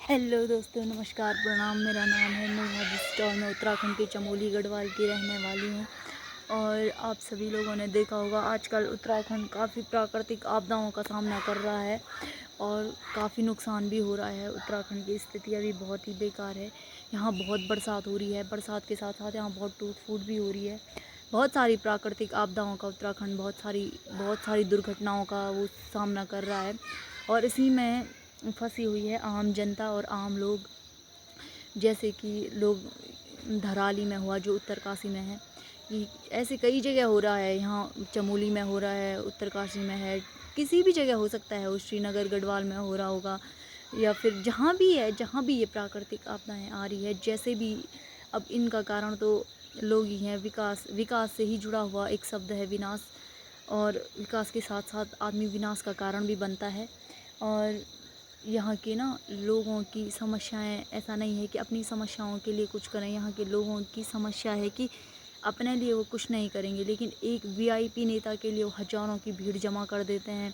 Hello दोस्तों, नमस्कार, प्रणाम। मेरा नाम है नेहा बिस्ट और मैं उत्तराखंड के चमोली गढ़वाल की रहने वाली हूँ। और आप सभी लोगों ने देखा होगा, आजकल उत्तराखंड काफ़ी प्राकृतिक आपदाओं का सामना कर रहा है और काफ़ी नुकसान भी हो रहा है। उत्तराखंड की स्थिति अभी बहुत ही बेकार है। यहाँ बहुत बरसात हो रही है, बरसात के साथ साथ यहाँ बहुत टूट फूट भी हो रही है। बहुत सारी प्राकृतिक आपदाओं का उत्तराखंड बहुत सारी दुर्घटनाओं का वो सामना कर रहा है और इसी में फंसी हुई है आम जनता और आम लोग। जैसे कि लोग धराली में हुआ, जो उत्तरकाशी में है, कि ऐसे कई जगह हो रहा है। यहाँ चमोली में हो रहा है, उत्तरकाशी में है, किसी भी जगह हो सकता है। वो श्रीनगर गढ़वाल में हो रहा होगा या फिर जहाँ भी है, जहाँ भी ये प्राकृतिक आपदाएँ आ रही है, जैसे भी। अब इनका कारण तो लोग ही हैं। विकास से ही जुड़ा हुआ एक शब्द है विनाश, और विकास के साथ साथ आदमी विनाश का कारण भी बनता है। और यहाँ के ना लोगों की समस्याएं, ऐसा नहीं है कि अपनी समस्याओं के लिए कुछ करें। यहाँ के लोगों की समस्या है कि अपने लिए वो कुछ नहीं करेंगे, लेकिन एक वीआईपी नेता के लिए वो हज़ारों की भीड़ जमा कर देते हैं।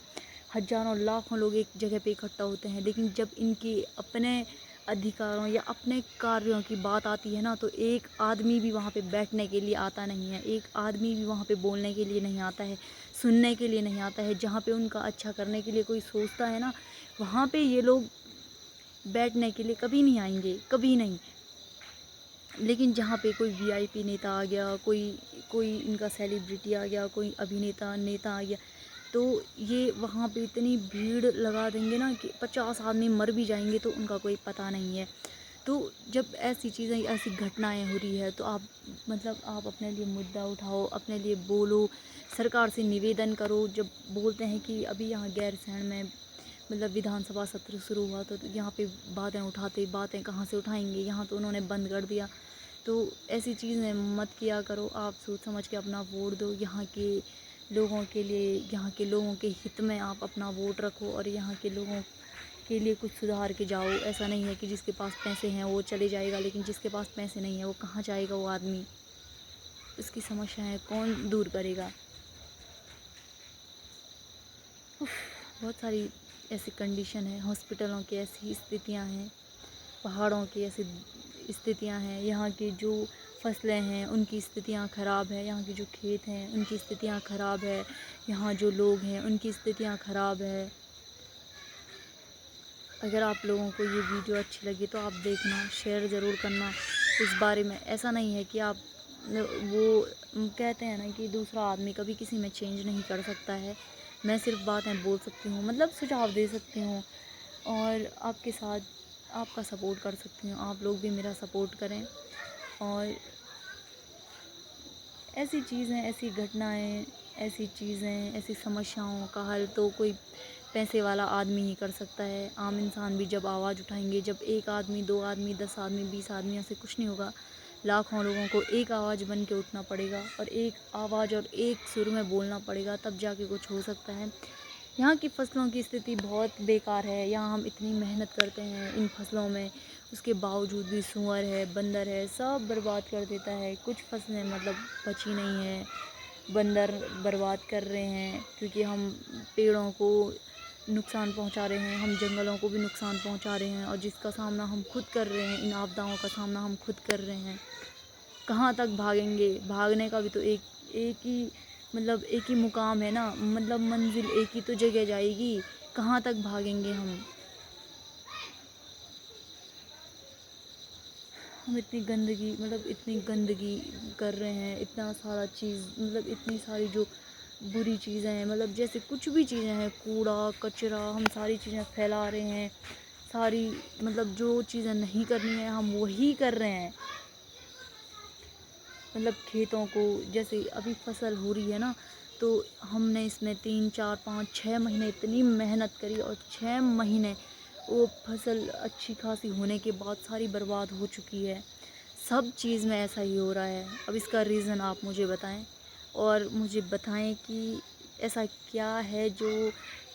हज़ारों लाखों लोग एक जगह पे इकट्ठा होते हैं, लेकिन जब इनके अपने अधिकारों या अपने कार्यों की बात आती है ना, तो एक आदमी भी वहाँ पे बैठने के लिए आता नहीं है। एक आदमी भी वहाँ पे बोलने के लिए नहीं आता है, सुनने के लिए नहीं आता है। जहाँ पे उनका अच्छा करने के लिए कोई सोचता है ना, वहाँ पे ये लोग बैठने के लिए कभी नहीं आएंगे, कभी नहीं। लेकिन जहाँ पे कोई वीआईपी नेता आ गया, कोई कोई इनका सेलिब्रिटी आ गया, कोई अभिनेता नेता आ गया, तो ये वहाँ पे इतनी भीड़ लगा देंगे ना कि 50 आदमी मर भी जाएंगे तो उनका कोई पता नहीं है। तो जब ऐसी चीज़ें, ऐसी घटनाएं हो रही है, तो आप आप अपने लिए मुद्दा उठाओ, अपने लिए बोलो, सरकार से निवेदन करो। जब बोलते हैं कि अभी यहाँ गैरसैंण में विधानसभा सत्र शुरू हुआ, तो यहाँ पे बातें उठाते, बातें कहाँ से उठाएंगे, यहाँ तो उन्होंने बंद कर दिया। तो ऐसी चीज़ें मत किया करो। आप सोच समझ के अपना वोट दो। यहाँ के लोगों के लिए, यहाँ के लोगों के हित में आप अपना वोट रखो और यहाँ के लोगों के लिए कुछ सुधार के जाओ। ऐसा नहीं है कि जिसके पास पैसे हैं वो चले जाएगा, लेकिन जिसके पास पैसे नहीं है वो कहाँ जाएगा? वो आदमी, उसकी समस्याएं कौन दूर करेगा? उफ, बहुत सारी ऐसी कंडीशन है, हॉस्पिटलों की ऐसी स्थितियां हैं, पहाड़ों की ऐसी स्थितियां हैं, यहाँ की जो फसलें हैं उनकी स्थितियां ख़राब है, यहाँ के जो खेत हैं उनकी स्थितियां ख़राब है, यहाँ जो लोग हैं उनकी स्थितियां ख़राब है। अगर आप लोगों को ये वीडियो अच्छी लगी तो आप देखना, शेयर ज़रूर करना इस बारे में। ऐसा नहीं है कि आप वो कहते हैं ना कि दूसरा आदमी कभी किसी में चेंज नहीं कर सकता है। मैं सिर्फ बातें बोल सकती हूँ, सुझाव दे सकती हूँ और आपके साथ आपका सपोर्ट कर सकती हूँ। आप लोग भी मेरा सपोर्ट करें। और ऐसी चीज़ें, ऐसी घटनाएं, ऐसी चीज़ें, ऐसी समस्याओं का हल तो कोई पैसे वाला आदमी ही कर सकता है। आम इंसान भी जब आवाज़ उठाएंगे, जब एक आदमी, 2 आदमी, 10 आदमी, 20 आदमियों से कुछ नहीं होगा। लाखों लोगों को एक आवाज़ बन के उठना पड़ेगा और एक आवाज़ और एक सुर में बोलना पड़ेगा, तब जाके कुछ हो सकता है। यहाँ की फ़सलों की स्थिति बहुत बेकार है। यहाँ हम इतनी मेहनत करते हैं इन फसलों में, उसके बावजूद भी सूअर है, बंदर है, सब बर्बाद कर देता है। कुछ फसलें बची नहीं है, बंदर बर्बाद कर रहे हैं, क्योंकि हम पेड़ों को नुकसान पहुंचा रहे हैं, हम जंगलों को भी नुकसान पहुंचा रहे हैं, और जिसका सामना हम खुद कर रहे हैं। इन आपदाओं का सामना हम खुद कर रहे हैं। कहाँ तक भागेंगे? भागने का भी तो एक ही एक ही मुकाम है ना, मंजिल एक ही तो जगह जाएगी। कहाँ तक भागेंगे हम इतनी गंदगी कर रहे हैं, इतना सारा चीज़, इतनी सारी जो बुरी चीज़ें हैं, जैसे कुछ भी चीज़ें हैं, कूड़ा कचरा, हम सारी चीज़ें फैला रहे हैं। सारी जो चीज़ें नहीं करनी है हम वही कर रहे हैं। खेतों को, जैसे अभी फसल हो रही है ना, तो हमने इसमें 3 4 5 6 महीने इतनी मेहनत करी, और 6 महीने वो फसल अच्छी खासी होने के बाद सारी बर्बाद हो चुकी है। सब चीज़ में ऐसा ही हो रहा है। अब इसका रीज़न आप मुझे बताएं, और मुझे बताएं कि ऐसा क्या है जो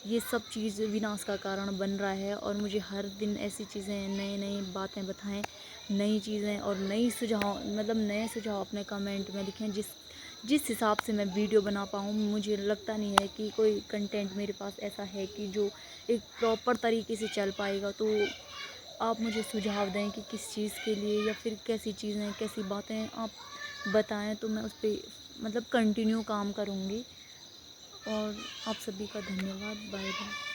ये सब चीज़ विनाश का कारण बन रहा है। और मुझे हर दिन ऐसी चीज़ें, नई नई बातें बताएं, नई चीज़ें और नए सुझाव अपने कमेंट में लिखें, जिस हिसाब से मैं वीडियो बना पाऊँ। मुझे लगता नहीं है कि कोई कंटेंट मेरे पास ऐसा है कि जो एक प्रॉपर तरीके से चल पाएगा। तो आप मुझे सुझाव दें कि किस चीज़ के लिए या फिर कैसी चीज़ें, कैसी बातें आप बताएँ तो मैं उस पे मतलब कंटिन्यू काम करूँगी। और आप सभी का धन्यवाद। Bye bye.